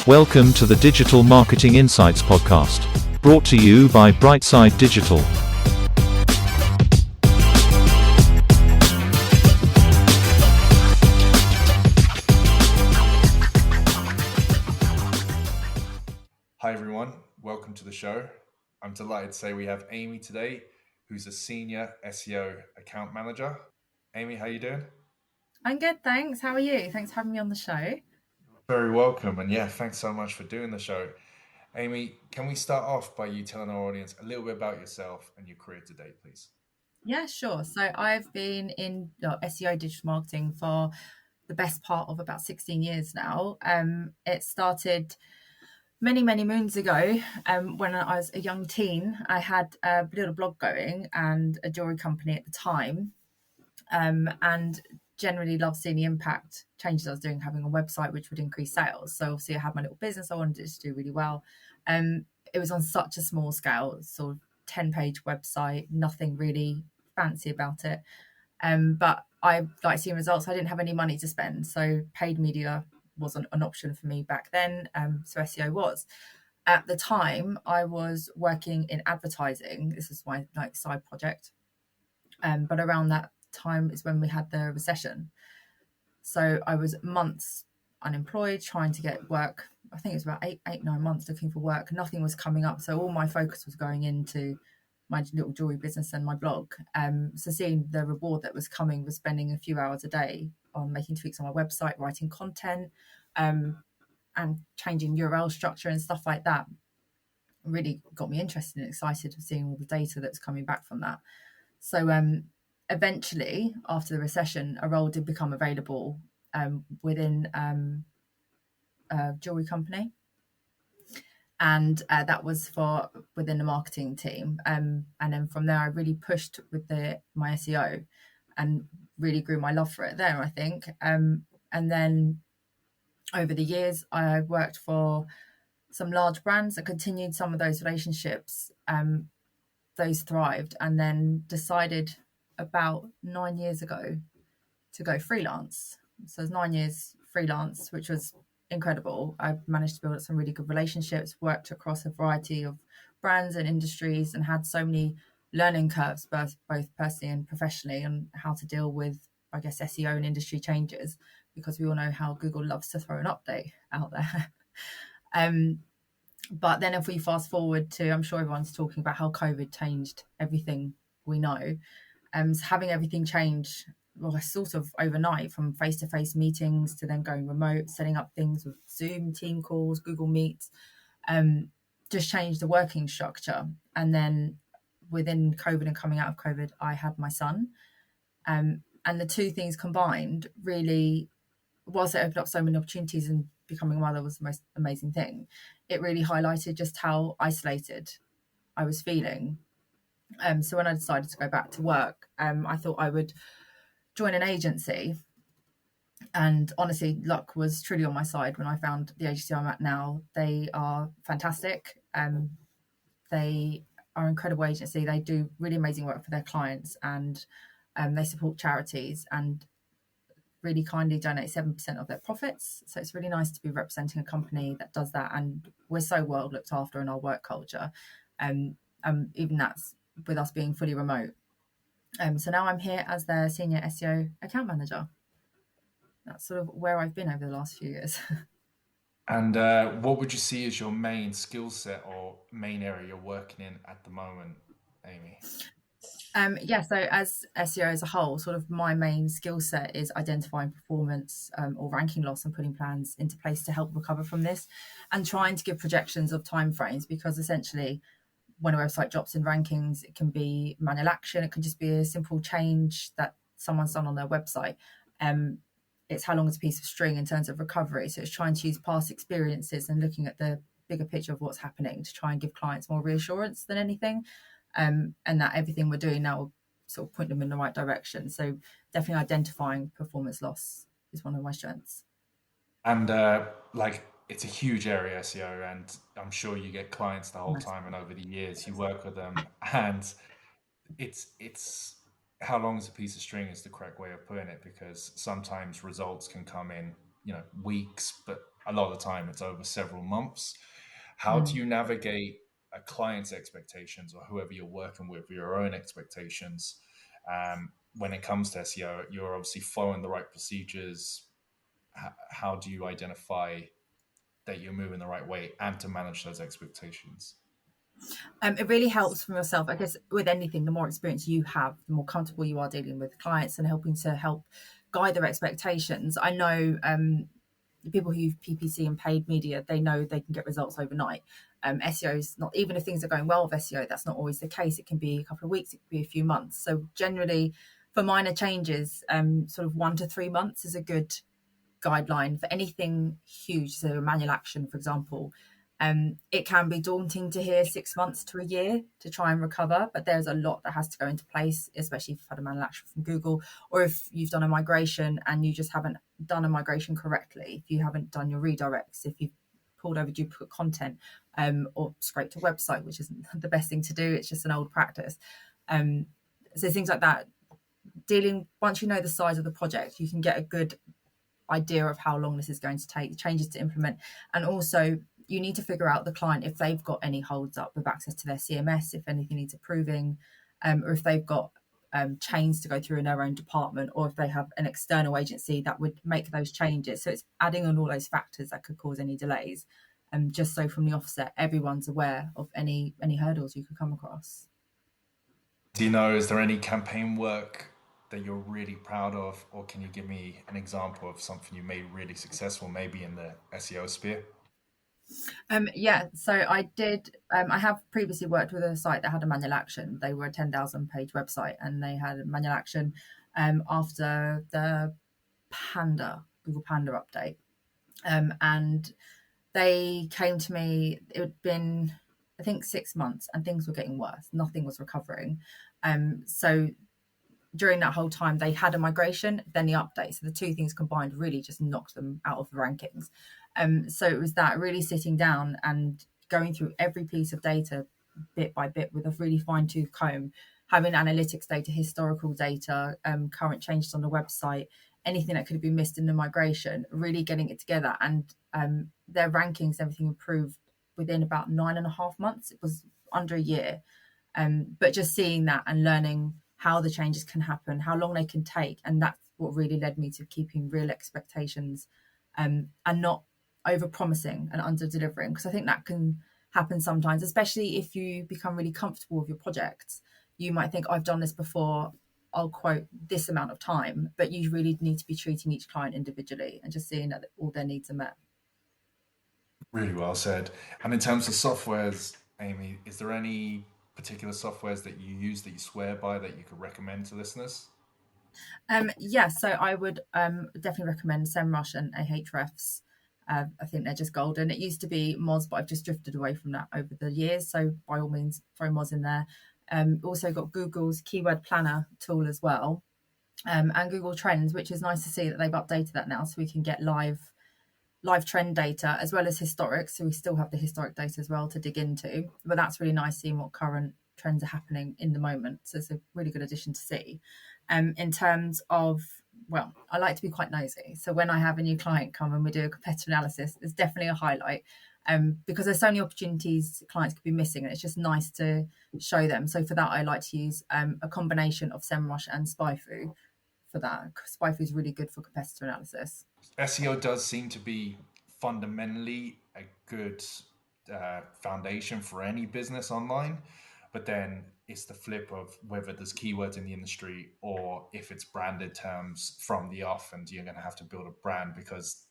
Welcome to the Digital Marketing Insights podcast, brought to you by Brightside Digital. Hi everyone, welcome to the show. I'm delighted to say we have Amy today, who's a senior SEO account manager. Amy, how you doing? I'm good, thanks. How are you? Thanks for having me on the show. Very welcome, and yeah, thanks so much for doing the show. Amy, can we start off by you telling our audience a little bit about yourself and your career to date, please? Yeah, sure. So I've been in SEO digital marketing for the best part of about 16 years now. It started many moons ago. When I was a young teen, I had a little blog going and a jewelry company at the time, and generally loved seeing the impact changes I was doing, having a website which would increase sales. So obviously I had my little business. I wanted it to do really well. It was on such a small scale, sort of 10-page website, nothing really fancy about it. But I like seeing results. I didn't have any money to spend, so paid media wasn't an option for me back then. So SEO was. At the time, I was working in advertising. This is my side project. But around that time is when we had the recession. So I was months unemployed, trying to get work. I think it was about 9 months looking for work. Nothing was coming up. So all my focus was going into my little jewelry business and my blog. So seeing the reward that was coming was spending a few hours a day on making tweaks on my website, writing content, and changing URL structure and stuff like that. Really got me interested and excited of seeing all the data that's coming back from that. So eventually, after the recession, a role did become available within a jewelry company. And that was for within the marketing team. And then from there, I really pushed with my SEO and really grew my love for it there, I think. And then over the years, I worked for some large brands that continued some of those relationships. Those thrived, and then decided about 9 years ago to go freelance. So it's 9 years freelance, which was incredible. I managed to build up some really good relationships, worked across a variety of brands and industries, and had so many learning curves, both personally and professionally, on how to deal with, I guess, SEO and industry changes, because we all know how Google loves to throw an update out there. But then if we fast forward to, I'm sure everyone's talking about how COVID changed everything we know. So having everything change, well, sort of overnight, from face-to-face meetings to then going remote, setting up things with Zoom, team calls, Google Meets, just changed the working structure. And then within COVID and coming out of COVID, I had my son. And the two things combined really, whilst it opened up so many opportunities, and becoming a mother was the most amazing thing, it really highlighted just how isolated I was feeling. So when I decided to go back to work, I thought I would join an agency. And honestly, luck was truly on my side when I found the agency I'm at now. They are fantastic. They are an incredible agency. They do really amazing work for their clients, and they support charities and really kindly donate 7% of their profits. So it's really nice to be representing a company that does that. And we're so well looked after in our work culture. Even that's with us being fully remote. So now I'm here as their senior SEO account manager. That's sort of where I've been over the last few years. And what would you see as your main skill set or main area you're working in at the moment, Amy? So as SEO as a whole, sort of my main skill set is identifying performance or ranking loss and putting plans into place to help recover from this, and trying to give projections of timeframes, because essentially when a website drops in rankings, it can be manual action. It can just be a simple change that someone's done on their website. It's how long is a piece of string in terms of recovery. So it's trying to use past experiences and looking at the bigger picture of what's happening to try and give clients more reassurance than anything. And that everything we're doing now will sort of point them in the right direction. So definitely identifying performance loss is one of my strengths. And it's a huge area, SEO, and I'm sure you get clients the whole time, and over the years you work with them, and it's how long is a piece of string is the correct way of putting it, because sometimes results can come in, weeks, but a lot of the time it's over several months. How do you navigate a client's expectations, or whoever you're working with, your own expectations? When it comes to SEO, you're obviously following the right procedures. How do you identify that you're moving the right way and to manage those expectations? It really helps from yourself. I guess with anything, the more experience you have, the more comfortable you are dealing with clients and helping to help guide their expectations. I know people who use PPC and paid media, they know they can get results overnight. SEO is not, even if things are going well with SEO, that's not always the case. It can be a couple of weeks, it could be a few months. So generally, for minor changes, sort of 1 to 3 months is a good guideline. For anything huge, so a manual action, for example, it can be daunting to hear 6 months to a year to try and recover, but there's a lot that has to go into place, especially if you've had a manual action from Google, or if you've done a migration and you just haven't done a migration correctly, if you haven't done your redirects, if you've pulled over duplicate content, or scraped a website, which isn't the best thing to do. It's just an old practice. So things like that, once you know the size of the project, you can get a good idea of how long this is going to take, the changes to implement. And also you need to figure out the client, if they've got any holds up with access to their CMS, if anything needs approving, or if they've got chains to go through in their own department, or if they have an external agency that would make those changes. So it's adding on all those factors that could cause any delays. Just so from the offset, everyone's aware of any hurdles you could come across. Do you know, is there any campaign work that you're really proud of, or can you give me an example of something you made really successful, maybe in the SEO sphere? Yeah, so I did. I have previously worked with a site that had a manual action. They were a 10,000 page website, and they had a manual action after the Google Panda update. And they came to me. It had been, I think, 6 months, and things were getting worse. Nothing was recovering. So during that whole time, they had a migration, then the update. So the two things combined really just knocked them out of the rankings. So it was that really sitting down and going through every piece of data bit by bit with a really fine-tooth comb, having analytics data, historical data, current changes on the website, anything that could have been missed in the migration, really getting it together. And their rankings, everything improved within about 9.5 months. It was under a year. But just seeing that and learning how the changes can happen, how long they can take. And that's what really led me to keeping real expectations, and not over promising and under delivering. Because I think that can happen sometimes, especially if you become really comfortable with your projects. You might think, I've done this before, I'll quote this amount of time, but you really need to be treating each client individually and just seeing that all their needs are met. Really well said. And in terms of softwares, Amy, is there any particular softwares that you use that you swear by that you could recommend to listeners? Yeah, so I would definitely recommend SEMrush and Ahrefs. I think they're just golden. It used to be Moz, but I've just drifted away from that over the years. So by all means, throw Moz in there. Also got Google's keyword planner tool as well, and Google Trends, which is nice to see that they've updated that now, so we can get live trend data as well as historic. So we still have the historic data as well to dig into. But that's really nice seeing what current trends are happening in the moment. So it's a really good addition to see. In terms of, well, I like to be quite nosy. So when I have a new client come and we do a competitor analysis, it's definitely a highlight, because there's so many opportunities clients could be missing, and it's just nice to show them. So for that, I like to use a combination of SEMrush and SpyFu for that. SpyFu is really good for competitor analysis. SEO does seem to be fundamentally a good foundation for any business online, but then it's the flip of whether there's keywords in the industry or if it's branded terms from the off, and you're going to have to build a brand because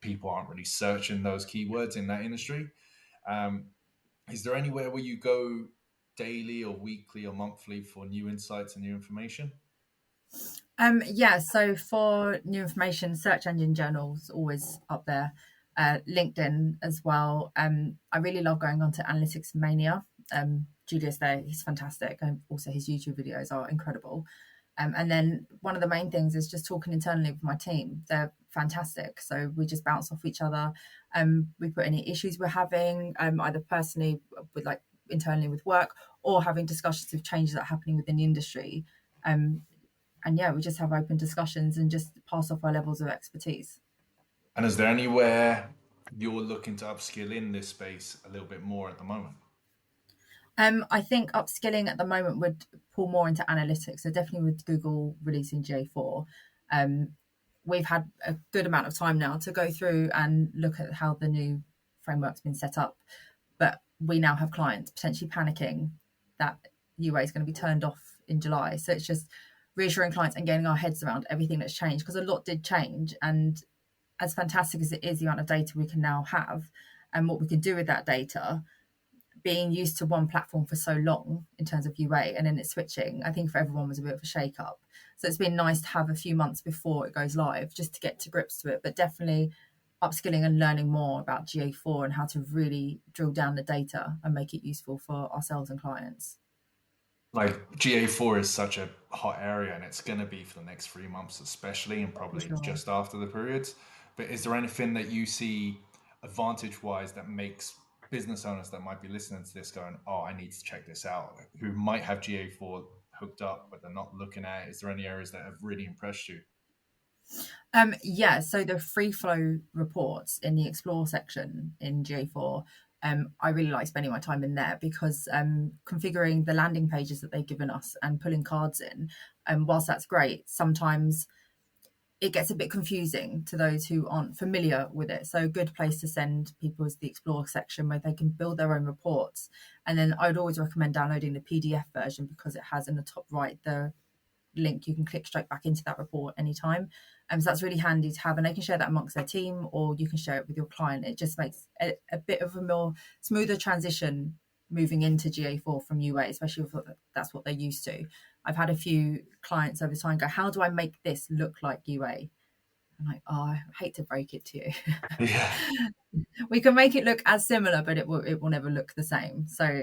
people aren't really searching those keywords in that industry. Is there anywhere where you go daily or weekly or monthly for new insights and new information? Yeah, so for new information, search engine journals always up there. LinkedIn as well. I really love going on to Analytics Mania. Julius there, he's fantastic, and also his YouTube videos are incredible. And then one of the main things is just talking internally with my team. They're fantastic, so we just bounce off each other. We put any issues we're having, either personally with internally with work, or having discussions of changes that are happening within the industry. And yeah, we just have open discussions and just pass off our levels of expertise. And is there anywhere you're looking to upskill in this space a little bit more at the moment? I think upskilling at the moment would pull more into analytics. So definitely with Google releasing GA4, we've had a good amount of time now to go through and look at how the new framework's been set up. But we now have clients potentially panicking that UA is going to be turned off in July. So it's just reassuring clients and getting our heads around everything that's changed, because a lot did change. And as fantastic as it is, the amount of data we can now have and what we can do with that data, being used to one platform for so long in terms of UA and then it's switching, I think for everyone was a bit of a shake up. So it's been nice to have a few months before it goes live just to get to grips to it, but definitely upskilling and learning more about GA4 and how to really drill down the data and make it useful for ourselves and clients. Like GA4 is such a hot area, and it's going to be for the next 3 months, especially, and For probably sure. just after the periods. But is there anything that you see advantage wise that makes business owners that might be listening to this going, oh, I need to check this out, who might have GA4 hooked up, but they're not looking at it? Is there any areas that have really impressed you? Yeah, so the free flow reports in the explore section in GA4, I really like spending my time in there because configuring the landing pages that they've given us and pulling cards in, whilst that's great, sometimes it gets a bit confusing to those who aren't familiar with it. So a good place to send people is the explore section where they can build their own reports. And then I would always recommend downloading the PDF version because it has in the top right the link. You can click straight back into that report anytime. So that's really handy to have, and they can share that amongst their team or you can share it with your client. It just makes a bit of a more smoother transition moving into GA4 from UA, especially if that's what they're used to. I've had a few clients over time go, how do I make this look like UA? I'm like, oh, I hate to break it to you. Yeah. We can make it look as similar, but it will never look the same. So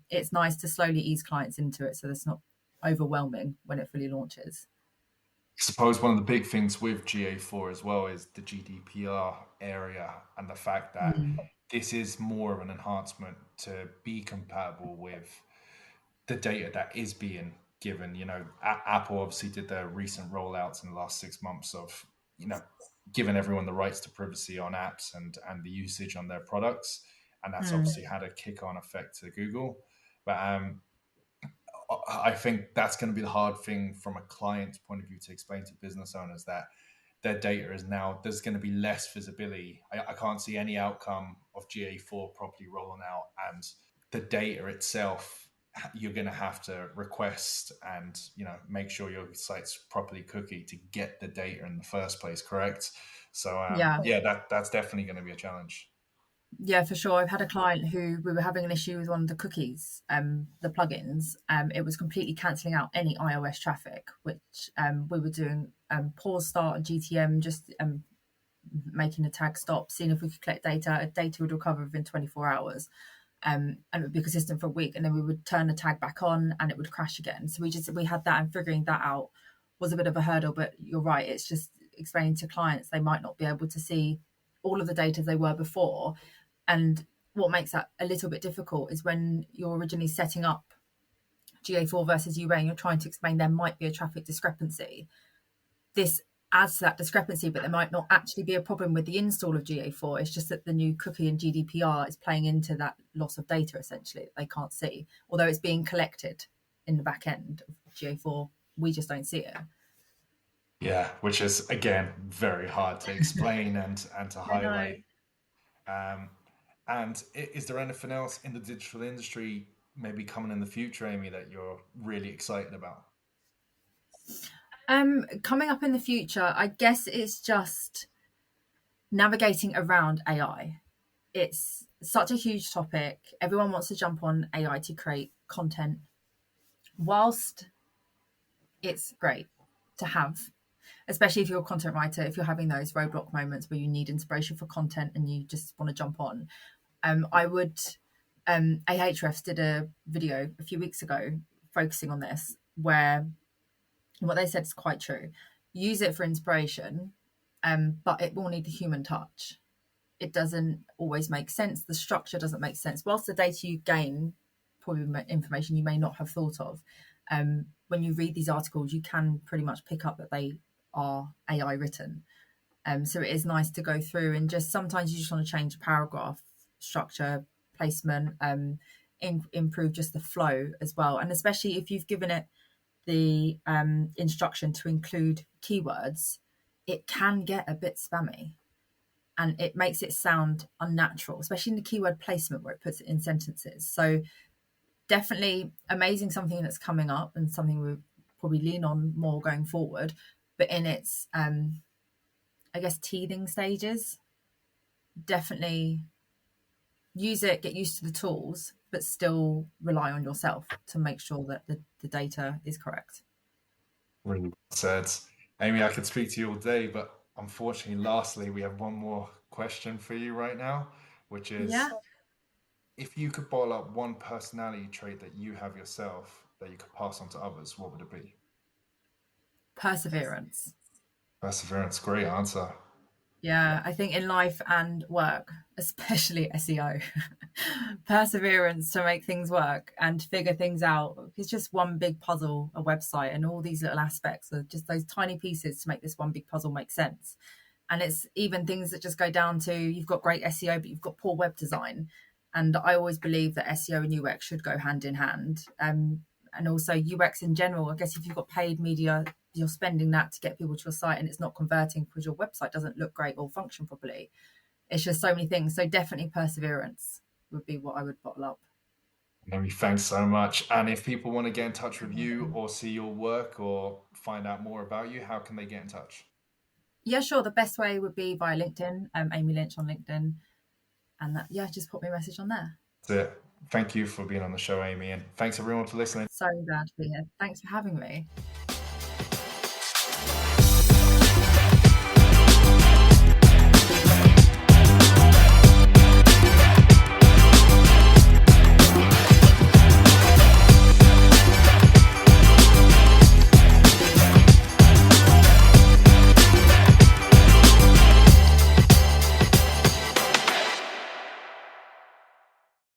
it's nice to slowly ease clients into it so that's not overwhelming when it fully launches. I suppose one of the big things with GA4 as well is the GDPR area, and the fact that this is more of an enhancement to be compatible with the data that is being given. Apple obviously did their recent rollouts in the last 6 months of, giving everyone the rights to privacy on apps and the usage on their products. And that's obviously had a kick on effect to Google. But I think that's going to be the hard thing from a client's point of view to explain to business owners, that their data is now, there's going to be less visibility. I can't see any outcome of GA4 properly rolling out, and the data itself, you're going to have to request and make sure your site's properly cookie to get the data in the first place, correct? So that's definitely going to be a challenge. Yeah, for sure. I've had a client who we were having an issue with one of the cookies, the plugins. It was completely cancelling out any iOS traffic, which we were doing pause start GTM, just making a tag stop, seeing if we could collect data. Data would recover within 24 hours. And it would be consistent for a week, and then we would turn the tag back on and it would crash again. So we had that, and figuring that out was a bit of a hurdle. But you're right, it's just explaining to clients they might not be able to see all of the data they were before. And what makes that a little bit difficult is when you're originally setting up GA4 versus UA and you're trying to explain there might be a traffic discrepancy. This adds to that discrepancy, but there might not actually be a problem with the install of GA4. It's just that the new cookie and GDPR is playing into that loss of data, essentially, that they can't see. Although it's being collected in the back end of GA4, we just don't see it. Yeah, which is, again, very hard to explain and to highlight. And is there anything else in the digital industry maybe coming in the future, Amy, that you're really excited about? Coming up in the future, I guess it's just navigating around AI. It's such a huge topic. Everyone wants to jump on AI to create content. Whilst it's great to have, especially if you're a content writer, if you're having those roadblock moments where you need inspiration for content and you just want to jump on, Ahrefs did a video a few weeks ago focusing on this, where what they said is quite true. Use it for inspiration, but it will need the human touch. It doesn't always make sense. The structure doesn't make sense. Whilst the data you gain, probably information you may not have thought of, when you read these articles, you can pretty much pick up that they are AI written. So it is nice to go through and just sometimes you just want to change a paragraph structure, placement, improve just the flow as well. And especially if you've given it the instruction to include keywords, it can get a bit spammy and it makes it sound unnatural, especially in the keyword placement where it puts it in sentences. So definitely amazing, something that's coming up and something we'll probably lean on more going forward, but in its I guess teething stages, definitely use it, get used to the tools, but still rely on yourself to make sure that the data is correct. Really well said. Amy, I could speak to you all day, but unfortunately, lastly, we have one more question for you right now, which is if you could bottle up one personality trait that you have yourself that you could pass on to others, what would it be? Perseverance. Perseverance, great answer. Yeah, I think in life and work, especially SEO, perseverance to make things work and figure things out. It's just one big puzzle, a website, and all these little aspects are just those tiny pieces to make this one big puzzle make sense. And it's even things that just go down to you've got great SEO, but you've got poor web design. And I always believe that SEO and UX should go hand in hand. And also UX in general. I guess if you've got paid media, you're spending that to get people to your site and it's not converting because your website doesn't look great or function properly. It's just so many things. So definitely perseverance would be what I would bottle up. Amy, thanks so much. And if people want to get in touch with you or see your work or find out more about you, how can they get in touch? Yeah, sure. The best way would be via LinkedIn, Amy Lynch on LinkedIn. And that, just put me a message on there. That's it. Thank you for being on the show, Amy. And thanks everyone for listening. So glad to be here. Thanks for having me.